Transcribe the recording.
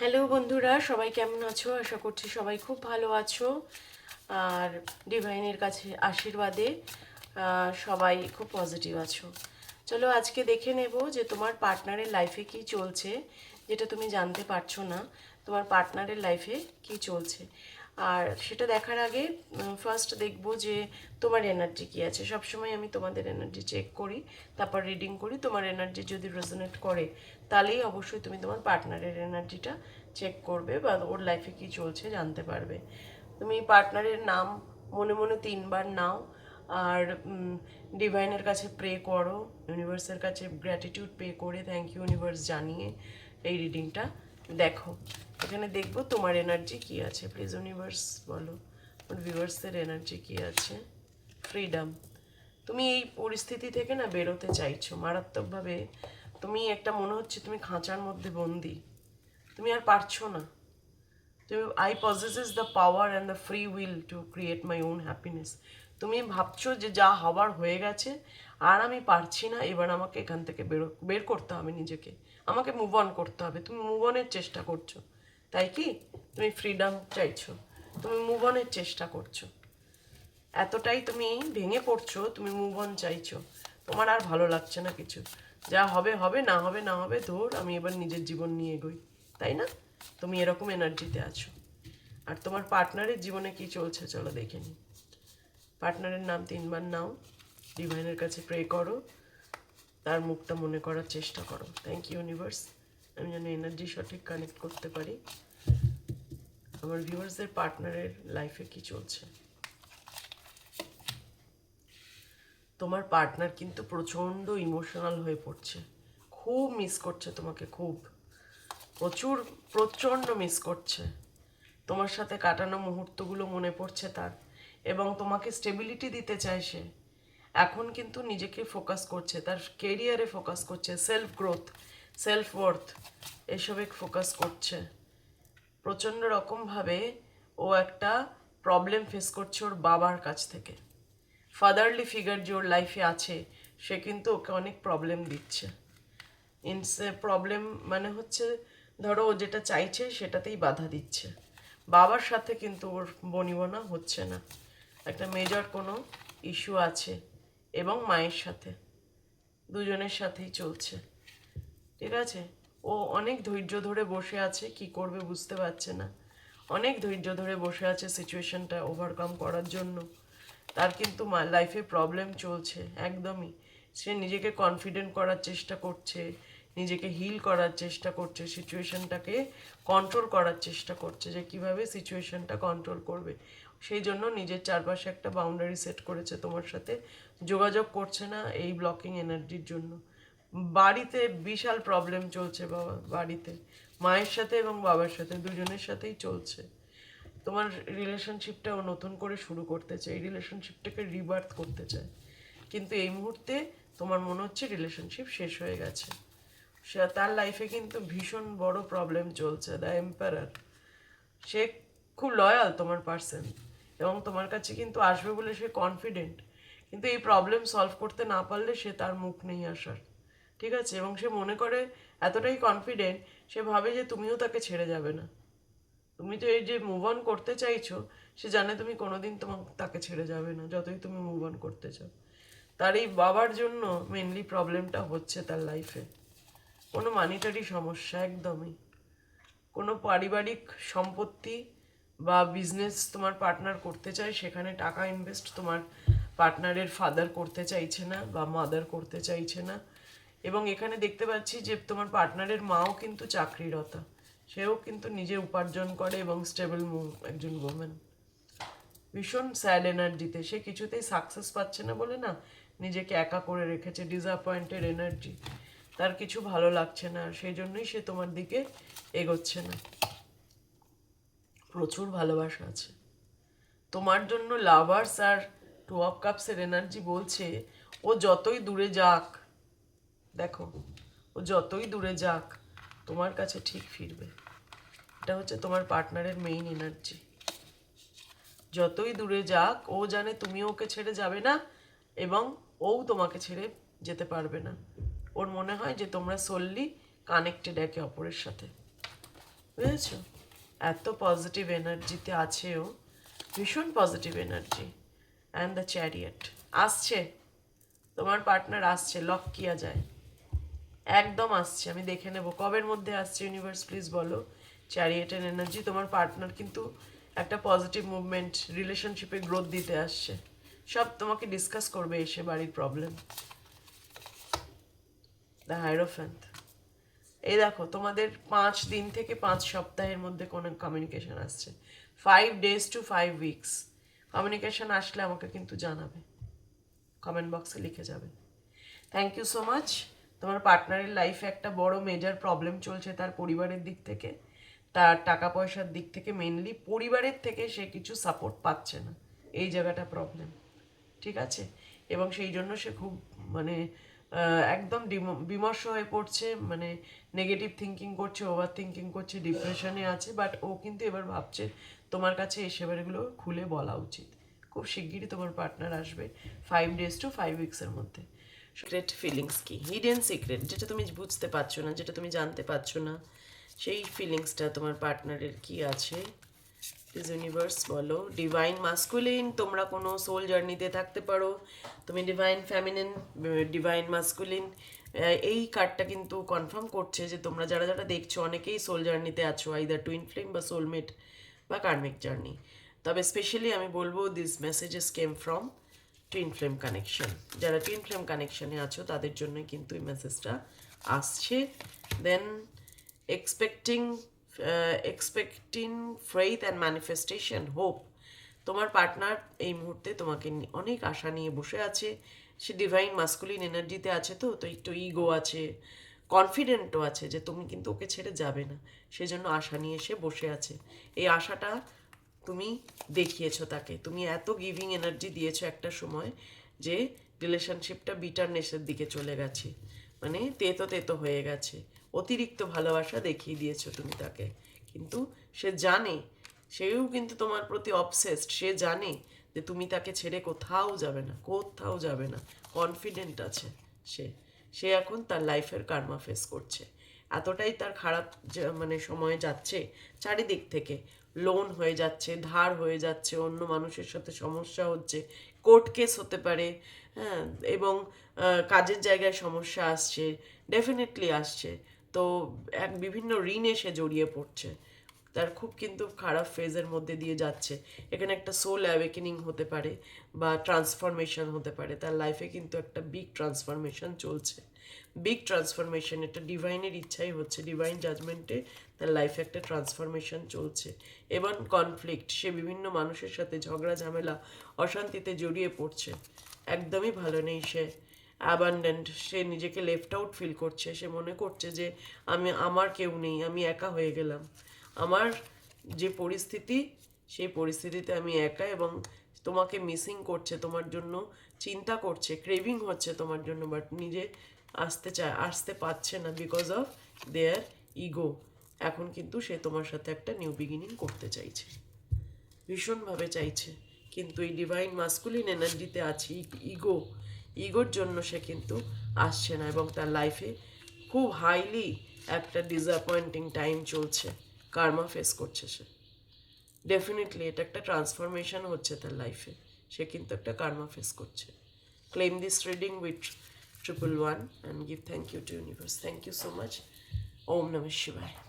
Hello বন্ধুরা, সবাই কেমন আছো? আশা করছি সবাই খুব ভালো আছো। আর ডিভাইনের কাছে আশীর্বাদে সবাই খুব পজিটিভ আছো। চলো আজকে দেখে নেব যে তোমার পার্টনারের লাইফে কি চলছে, যেটা তুমি জানতে পারছো না। তোমার পার্টনারের লাইফে কি চলছে, আর সেটা দেখার আগে ফার্স্ট দেখবো যে তোমার এনার্জি কী আছে। সবসময় আমি তোমাদের এনার্জি চেক করি, তারপর রিডিং করি। তোমার এনার্জি যদি রেজোনেট করে তাহলেই অবশ্যই তুমি তোমার পার্টনারের এনার্জিটা চেক করবে বা ওর লাইফে কী চলছে জানতে পারবে। তুমি পার্টনারের নাম মনে মনে 3বার নাও, আর ডিভাইনের কাছে প্রে করো, ইউনিভার্সের কাছে গ্র্যাটিটিউড পে করে থ্যাংক ইউ ইউনিভার্স জানিয়ে এই রিডিংটা দেখো। এখানে দেখবো তোমার এনার্জি কি আছে। প্লিজ ইউনিভার্স বলো ওর ভিউয়ার্সদের এনার্জি কি আছে। ফ্রিডম। তুমি এই পরিস্থিতি থেকে না বেরোতে চাইছো মারাত্মকভাবে। তুমি একটা মনে হচ্ছে তুমি খাঁচার মধ্যে বন্দি, তুমি আর পারছো না। তুমি I possesses the power and the free will to create my own happiness. তুমি ভাবছো যে যা হবার হয়ে গেছে, আর আমি পারছি না, এবার আমাকে এখান থেকে বের করতে হবে নিজেকে, আমাকে মুভ অন করতে হবে। তুমি মুভ অনের চেষ্টা করছো, তাই কি? তুমি ফ্রিডম চাইছো, তুমি মুভ অনের চেষ্টা করছো, এতটাই তুমি ভেঙে পড়ছো, তুমি মুভ অন চাইছো। তোমার আর ভালো লাগছে না কিছু, যা হবে হবে, না হবে না হবে, ধর আমি এবার নিজের জীবন নিয়ে এগোই, তাই না? তুমি এরকম এনার্জিতে আছো। আর তোমার পার্টনারের জীবনে কি চলছে চলো দেখে নিই। পার্টনারের নাম 3বার নাও, ডিভাইনের কাছে প্রে করো, তার মুখটা মনে করার চেষ্টা করো। থ্যাংক ইউ ইউনিভার্স, আমি যেন এনার্জি সঠিক কানেক্ট করতে পারি। আমার ভিউয়ার্সদের পার্টনারের লাইফে কি চলছে। তোমার পার্টনার কিন্তু প্রচণ্ড ইমোশনাল হয়ে পড়ছে, খুব মিস করছে তোমাকে, খুব প্রচুর প্রচণ্ড মিস করছে। তোমার সাথে কাটানো মুহূর্তগুলো মনে পড়ছে তার, এবং তোমাকে স্টেবিলিটি দিতে চায় সে। এখন কিন্তু নিজেকে ফোকাস করছে, তার কেরিয়ারে ফোকাস করছে, সেলফ গ্রোথ, সেলফ ওয়ার্থ, এসবে ফোকাস করছে। প্রচণ্ড রকমভাবে ও একটা প্রবলেম ফেস করছে ওর বাবার কাছ থেকে। ফাদারলি ফিগার যে ওর লাইফে আছে, সে কিন্তু ওকে অনেক প্রবলেম দিচ্ছে। প্রবলেম মানে হচ্ছে, ধরো ও যেটা চাইছে সেটাতেই বাধা দিচ্ছে। বাবার সাথে কিন্তু ওর বনিবনা হচ্ছে না, একটা মেজর কোনো ইস্যু আছে। এবং মায়ের সাথে, দুজনের সাথেই চলছে, ঠিক আছে? ও অনেক ধৈর্য ধরে বসে আছে, কি করবে বুঝতে পারছে না। অনেক ধৈর্য ধরে বসে আছে সিচুয়েশনটা ওভারকাম করার জন্য। তার কিন্তু লাইফে প্রবলেম চলছে একদমই। সে নিজেকে কনফিডেন্ট করার চেষ্টা করছে, নিজেকে হিল করার চেষ্টা করছে, সিচুয়েশনটাকে কন্ট্রোল করার চেষ্টা করছে, যে কিভাবে সিচুয়েশনটা কন্ট্রোল করবে। সেই জন্য নিজের চারপাশে একটা বাউন্ডারি সেট করেছে, তোমার সাথে যোগাযোগ করছে না এই ব্লকিং এনার্জির জন্য। বাড়িতে বিশাল প্রবলেম চলছে, বাবা বাড়িতে মায়ের সাথে এবং বাবার সাথে দুজনের সাথেই চলছে। তোমার রিলেশনশিপটাও নতুন করে শুরু করতে চায়, এই রিলেশনশিপটাকে রিবার্থ করতে চায়। কিন্তু এই মুহূর্তে তোমার মনে হচ্ছে রিলেশনশিপ শেষ হয়ে গেছে। সে তার লাইফে কিন্তু ভীষণ বড় প্রবলেম চলছে, দ্য এম্পারার। সে খুব লয়াল তোমার পার্সন, এবং তোমার কাছে কিন্তু আসবে বলে সে কনফিডেন্ট। কিন্তু এই প্রবলেম সলভ করতে না পারলে সে তার মুখ নেই আসার, ঠিক আছে? এবং সে মনে করে, এতটাই কনফিডেন্ট, সে ভাবে যে তুমিও তাকে ছেড়ে যাবে না। তুমি তো এই যে মুভ অন করতে চাইছো, সে জানে তুমি কোনোদিন তাকে ছেড়ে যাবে না, যতই তুমি মুভ অন করতে চাও। তার এই বাবার জন্য মেনলি প্রবলেমটা হচ্ছে তার লাইফে। কোনো মানিটারি সমস্যা একদমই, কোনো পারিবারিক সম্পত্তি বা বিজনেস তোমার পার্টনার করতে চায়, সেখানে টাকা ইনভেস্ট তোমার পার্টনারের ফাদার করতে চাইছে না বা মাদার করতে চাইছে না। এবং এখানে দেখতে পাচ্ছি যে তোমার পার্টনারের মাও কিন্তু চাকরিরতা, সেও কিন্তু নিজে উপার্জন করে এবং স্টেবল একজন ওমেন। ভীষণ স্যাড এনার্জিতে, সে কিছুতেই সাকসেস পাচ্ছে না বলে না নিজেকে একা করে রেখেছে, ডিসঅ্যাপয়েন্টেড এনার্জি, তার কিছু ভালো লাগছে না, সেই জন্যই সে তোমার দিকে এগোচ্ছে না। প্রচুর ভালোবাসা আছে তোমার জন্য। লাভার্স আর 2 অফ কাপসের এনার্জি বলছে ও যতই দূরে যাক, দেখো, ও যতই দূরে যাক তোমার কাছে ঠিক ফিরবে। এটা হচ্ছে তোমার পার্টনারের মেইন এনার্জি। যতই দূরে যাক ও জানে তুমি ওকে ছেড়ে যাবে না, এবং ও তোমাকে ছেড়ে যেতে পারবে না। ওর মনে হয় যে তোমরা সোললি কানেক্টেড একে অপরের সাথে। বুঝেছো? এত পজিটিভ এনার্জিতে আছেও, ভীষণ positive energy. And the chariot আসছে, তোমার পার্টনার আসছে, লক কিয়া যায়, একদম আসছে। আমি দেখে নেব কবের মধ্যে আসছে, ইউনিভার্স প্লিজ বলো। চ্যারিয়েটের এনার্জি, তোমার পার্টনার কিন্তু একটা পজিটিভ মুভমেন্ট, রিলেশনশিপে গ্রোথ দিতে আসছে, সব তোমাকে ডিসকাস করবে এসে বাড়ির প্রবলেম। দ্য হাইরোফ্যান্ট, এই দেখো তোমাদের 5 দিন থেকে 5 সপ্তাহের মধ্যে কোনো কমিউনিকেশন আসছে, 5 days to 5 weeks কমিউনিকেশন আসলে আমাকে কিন্তু জানাবে, কমেন্ট বক্সে লিখে যাবে। Thank you so much. তোমার পার্টনারের লাইফে একটা বড় মেজর প্রবলেম চলছে তার পরিবারের দিক থেকে, তার টাকা পয়সার দিক থেকে, মেনলি পরিবারের থেকে সে কিছু সাপোর্ট পাচ্ছে না, এই জায়গাটা প্রবলেম, ঠিক আছে? এবং সেই জন্য সে খুব মানে একদম বিমর্ষ হয়ে পড়ছে, মানে নেগেটিভ থিঙ্কিং করছে, ওভার থিঙ্কিং করছে, ডিপ্রেশনে আছে। বাট ও কিন্তু এবার ভাবছে তোমার কাছে এসে এবার এগুলো খুলে বলা উচিত। খুব শিগগিরই তোমার পার্টনার আসবে, 5 days to 5 weeks-এর মধ্যে। সিক্রেট ফিলিংস কি, হিডেন সিক্রেট, যেটা তুমি বুঝতে পারছো না, যেটা তুমি জানতে পারছো না, সেই ফিলিংসটা তোমার পার্টনারের কি আছে, প্লিজ ইউনিভার্স বলো। ডিভাইন মাস্কুলিন, তোমরা কোনো সোল জার্নিতে থাকতে পারো, তুমি ডিভাইন ফ্যামিনিন, ডিভাইন মাস্কুলিন, এই কার্ডটা কিন্তু কনফার্ম করছে যে তোমরা যারা যারা দেখছো অনেকেই সোল জার্নিতে আছো, আইদার টুইন ফ্লেম বা সোলমেট বা কার্মিক জার্নি। তবে স্পেশালি আমি বলবো this messages came from twin flame connection. যারা টুইন ফ্লেম কানেকশনে আছো তাদের জন্য কিন্তু এই মেসেজটা আসছে। Then expecting faith and manifestation, hope. তোমার পার্টনার এই মুহূর্তে তোমাকে অনেক আশা নিয়ে বসে আছে, সে ডিভাইন মাস্কুলিন এনার্জিতে আছে, তো তো একটু ইগো আছে, কনফিডেন্টও আছে যে তুমি কিন্তু ওকে ছেড়ে যাবে না, সেজন্য আশা নিয়ে এসে বসে আছে। এই আশাটা তুমি দেখিয়েছো তাকে, তুমি এত গিভিং এনার্জি দিয়েছো একটা সময় যে রিলেশনশিপটা বিটারনেসের দিকে চলে গেছে, মানে তেতো তেতো হয়ে গেছে, অতিরিক্ত ভালোবাসা দেখিয়ে দিয়েছো তুমি তাকে। কিন্তু সে জানে, সেও কিন্তু তোমার প্রতি অবসেসড, সে জানে যে তুমি তাকে ছেড়ে কোথাও যাবে না, কোথাও যাবে না, কনফিডেন্ট আছে সে। সে এখন তার লাইফের কার্মা ফেস করছে, এতটাই তার খারাপ মানে সময় যাচ্ছে, চারিদিক থেকে লোন হয়ে যাচ্ছে, ধার হয়ে যাচ্ছে, অন্য মানুষের সাথে সমস্যা হচ্ছে, কোর্ট কেস হতে পারে, হ্যাঁ, এবং কাজের জায়গায় সমস্যা আসছে, ডেফিনেটলি আসছে। তো বিভিন্ন ঋণে সে জড়িয়ে পড়ছে, তার খুব কিন্তু খারাপ ফেজের মধ্যে দিয়ে যাচ্ছে। এখানে একটা সোল অ্যাওয়েকেনিং হতে পারে বা ট্রান্সফরমেশন হতে পারে, তার লাইফে কিন্তু একটা বিগ ট্রান্সফরমেশন চলছে, বিগ ট্রান্সফরমেশন, এটা ডিভাইনের ইচ্ছাই হচ্ছে, ডিভাইন জাজমেন্টে তার লাইফে একটা ট্রান্সফরমেশন চলছে। এবং কনফ্লিক্ট, সে বিভিন্ন মানুষের সাথে ঝগড়া ঝামেলা অশান্তিতে জড়িয়ে পড়ছে, একদমই ভালো নেই সে, অ্যাবান্ডেন্ট, সে নিজেকে লেফট আউট ফিল করছে, সে মনে করছে যে আমার কেউ নেই, আমি একা হয়ে গেলাম, আমার যে পরিস্থিতি সেই পরিস্থিতিতে আমি একা, এবং তোমাকে মিসিং করছে, তোমার জন্য চিন্তা করছে, ক্রেভিং হচ্ছে তোমার জন্য, বাট নিজে আসতে পারছে না বিকজ অফ দেয়ার ইগো। এখন কিন্তু সে তোমার সাথে একটা নিউ বিগিনিং করতে চাইছে, ভীষণভাবে চাইছে, কিন্তু এই ডিভাইন মাস্কুলিন এনার্জিতে আছে, ইগোর জন্য সে কিন্তু আসছে না, এবং তার লাইফে খুব হাইলি একটা ডিসঅ্যাপয়েন্টিং টাইম চলছে, কার্মা ফেস করছে সে। ডেফিনেটলি এটা একটা ট্রান্সফরমেশন হচ্ছে তার লাইফে, সে কিন্তু একটা কার্মা ফেস করছে। Claim this reading with 111 and give thank you to universe. Thank you so much. Om Namah Shivaya.